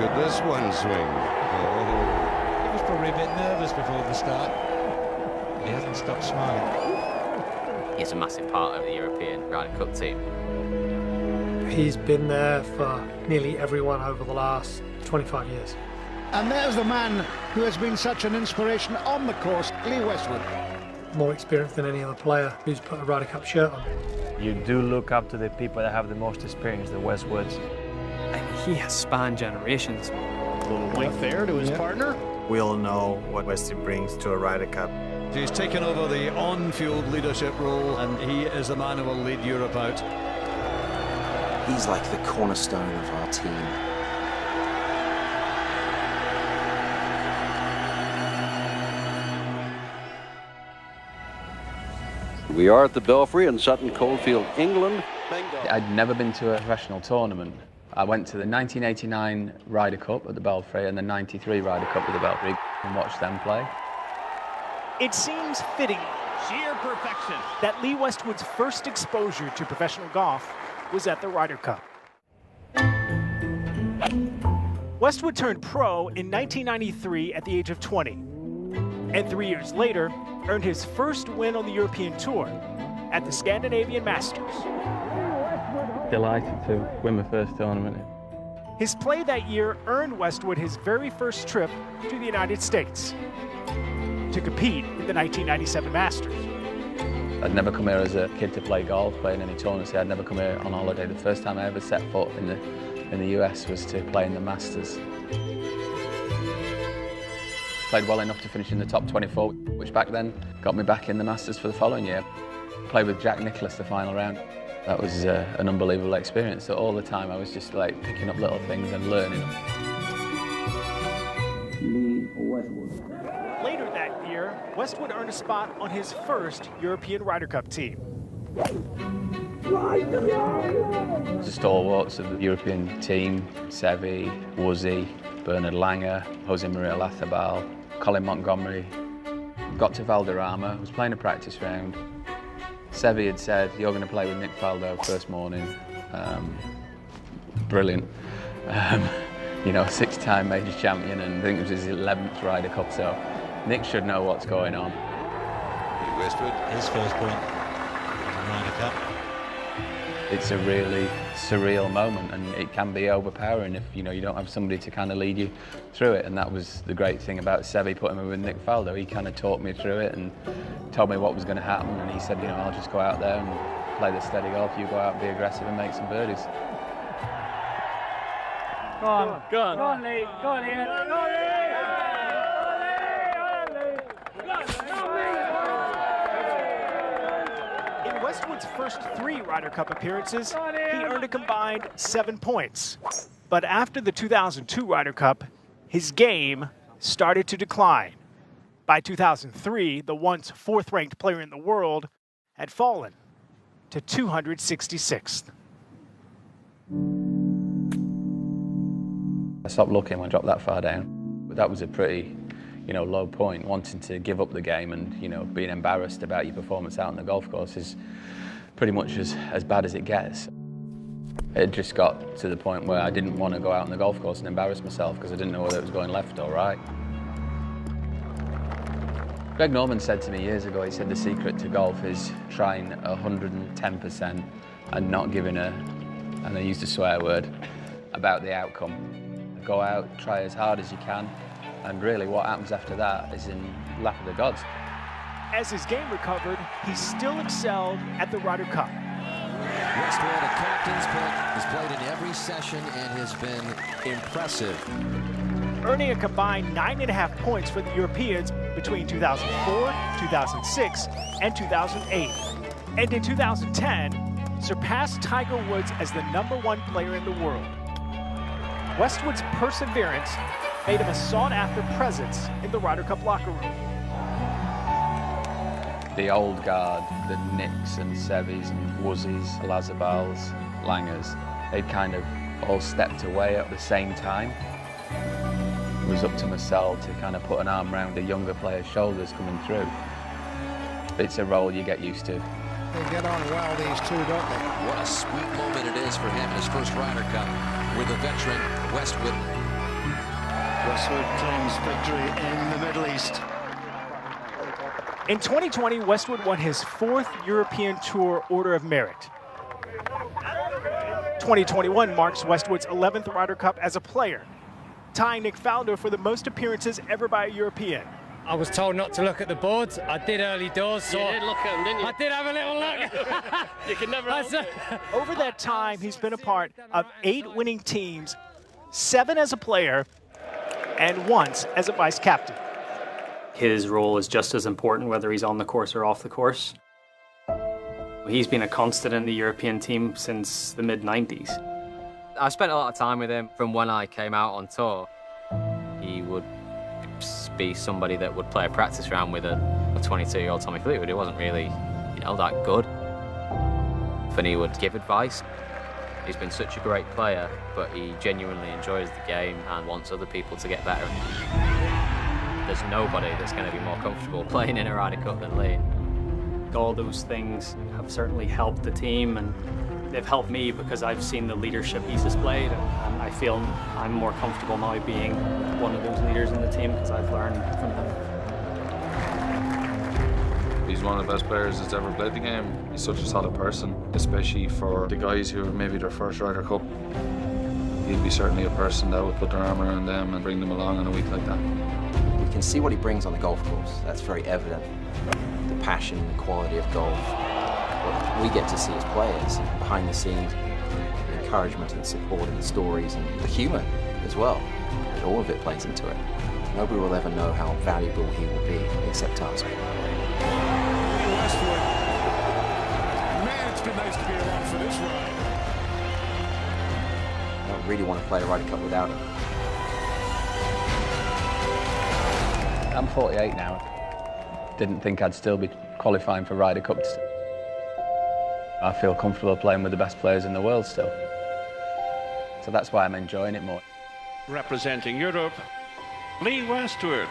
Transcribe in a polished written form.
could this one swing? Oh. He was probably a bit nervous before the start. He hasn't stopped smiling. He's a massive part of the European Ryder Cup team. He's been there for nearly everyone over the last 25 years. And there's the man who has been such an inspiration on the course, Lee Westwood. More experienced than any other player who's put a Ryder Cup shirt on. You do look up to the people that have the most experience, the Westwoods. He has spanned generations. A little wink there to his partner. We all know what Westy brings to a Ryder Cup. He's taken over the on-field leadership role, and he is the man who will lead Europe out. He's like the cornerstone of our team. We are at the Belfry in Sutton Coldfield, England. I'd never been to a professional tournament. I went to the 1989 Ryder Cup at the Belfry and the 93 Ryder Cup at the Belfry and watched them play. It seems fitting, sheer perfection, that Lee Westwood's first exposure to professional golf was at the Ryder Cup. Westwood turned pro in 1993 at the age of 20, and 3 years later earned his first win on the European Tour at the Scandinavian Masters. Delighted to win my first tournament. His play that year earned Westwood his very first trip to the United States to compete in the 1997 Masters. I'd never come here as a kid to play golf, play in any tournaments. I'd never come here on holiday. The first time I ever set foot in the US was to play in the Masters. Played well enough to finish in the top 24, which back then got me back in the Masters for the following year. Played with Jack Nicklaus the final round. That was an unbelievable experience. So all the time I was just like picking up little things and learning them. Lee Westwood. Later that year, Westwood earned a spot on his first European Ryder Cup team. The stalwarts of the European team, Seve, Woozy, Bernard Langer, Jose Maria Lathabal, Colin Montgomery. Got to Valderrama, was playing a practice round. Seve had said, "You're going to play with Nick Faldo first morning." Brilliant. You know, six-time major champion, and I think it was his 11th Ryder Cup, so Nick should know what's going on. Lee Westwood, his first point in the Ryder Cup. It's a really surreal moment, and it can be overpowering if you don't have somebody to kind of lead you through it. And that was the great thing about Seve putting me with Nick Faldo. He kind of talked me through it and told me what was going to happen. And he said, I'll just go out there and play the steady golf. You go out and be aggressive and make some birdies. Go on, go on. Go on, Lee. Go on, Ian. Go on, Lee. In Westwood's first 3 Ryder Cup appearances, he earned a combined 7 points. But after the 2002 Ryder Cup, his game started to decline. By 2003, the once 4th-ranked player in the world had fallen to 266th. I stopped looking when I dropped that far down. But that was a pretty, low point. Wanting to give up the game and, being embarrassed about your performance out on the golf course is pretty much as bad as it gets. It just got to the point where I didn't want to go out on the golf course and embarrass myself because I didn't know whether it was going left or right. Greg Norman said to me years ago, he said the secret to golf is trying 110% and not giving and I used a swear word, about the outcome. Go out, try as hard as you can, and really what happens after that is in lap of the gods. As his game recovered, he still excelled at the Ryder Cup. Westwood, a captain's pick, has played in every session and has been impressive. Earning a combined 9.5 points for the Europeans between 2004, 2006, and 2008. And in 2010, surpassed Tiger Woods as the #1 player in the world. Westwood's perseverance made him a sought-after presence in the Ryder Cup locker room. The old guard, the Nicks and Seves and Woozies, Lazabals, Langers, they'd kind of all stepped away at the same time. It was up to myself to kind of put an arm around a younger player's shoulders coming through. It's a role you get used to. They get on well, these two, don't they? What a sweet moment it is for him in his first Ryder Cup with the veteran Westwood. Westwood claims victory in the Middle East. In 2020, Westwood won his 4th European Tour Order of Merit. 2021 marks Westwood's 11th Ryder Cup as a player, tying Nick Faldo for the most appearances ever by a European. I was told not to look at the boards. I did early doors, so You did look at them, didn't you? I did have a little look. You can never help it. Over that time, he's been a part of 8 winning teams, 7 as a player, and once as a vice captain. His role is just as important whether he's on the course or off the course. He's been a constant in the European team since the mid-90s. I've spent a lot of time with him from when I came out on tour. He would be somebody that would play a practice round with a 22-year-old Tommy Fleetwood who wasn't really, that good. And he would give advice. He's been such a great player, but he genuinely enjoys the game and wants other people to get better. There's nobody that's going to be more comfortable playing in a Ryder Cup than Lee. All those things have certainly helped the team, and they've helped me because I've seen the leadership he's displayed, and I feel I'm more comfortable now being one of those leaders in the team because I've learned from him. He's one of the best players that's ever played the game. He's such a solid person, especially for the guys who are maybe their first Ryder Cup. He'd be certainly a person that would put their arm around them and bring them along on a week like that. We can see what he brings on the golf course. That's very evident. The passion, the quality of golf. What we get to see as players, behind the scenes, the encouragement and support and the stories and the humour as well. And all of it plays into it. Nobody will ever know how valuable he will be except us. Lee Westwood. Man, it's been nice to be around for this ride. I don't really want to play a Ryder Cup without him. I'm 48 now. Didn't think I'd still be qualifying for Ryder Cups. I feel comfortable playing with the best players in the world still. So that's why I'm enjoying it more. Representing Europe, Lee Westwood.